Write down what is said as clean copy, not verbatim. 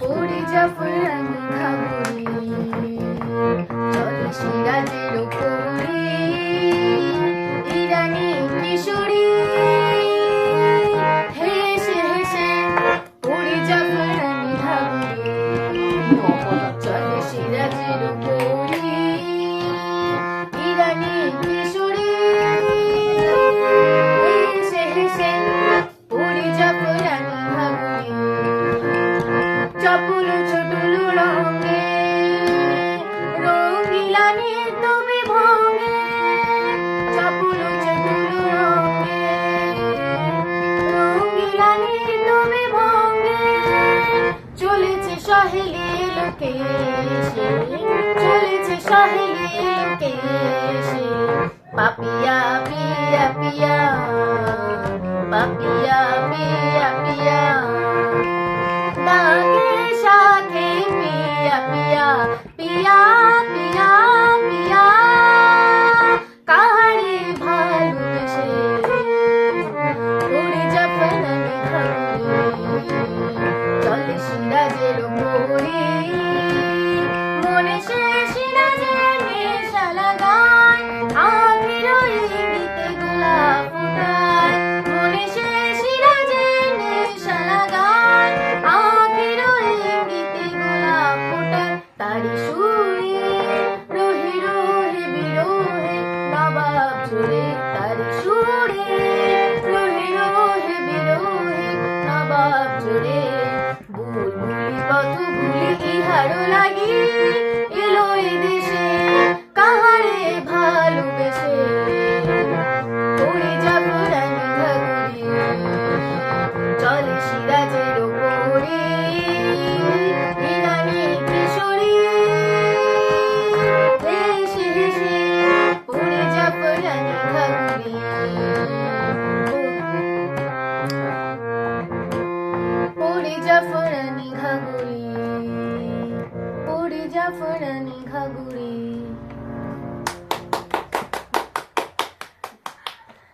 পড়ে জাফরানি ঘাগরি চলে সিরাজের উপরে ইরানি কিশোরী হেসে হেসে পড়ে জাফরানি ঘাগরি চলে সিরাজের উপরে ইরানি কিশোরী হেসে হেসে পড়ে জাফরানি ঘাগরি চপল ছোটল রঙে রঙিলানি তবে ভঙ্গে চপল ছোটল রঙে রঙিলানি তবে ভঙ্গে চলেছে সহেলি লোকে এসে চলেছে সহেলি লোকে এসে পাপিয়া পিয়া পিয়া পাপিয়া পিয়া পিয়া ডাকে সাথে পিয়া পিয়া পিয়া পিয়া পিয়া কাহারে ভালোবেসে পড়ে জাফরানি ঘাগরি চলে সিরাজের উপরে মনে সে সিরাজের নেশা লাগায় আখের ইঙ্গিতে গোলাপ ফোটায় মনে সে সিরাজের নেশা লাগায় তারি সুরে রোহে রোহে বিরোহে নবাব জুড়ে তারি সুরে রোহে রোহে বিরোহে নবাব জুড়ে বুলবুলি পথ ভুলি ইহারো লাগি এলো এ দেশে কাহারে ভালোবেসে পড়ে জাফরানি ঘাগরি চলে সিরাজের উপরে ইরানি কিশোরী হেসে হেসে পড়ে জাফরানি ঘাগরি পড়ে জাফরানি ঘাগরি পড়ে জাফরানি ঘাগরি।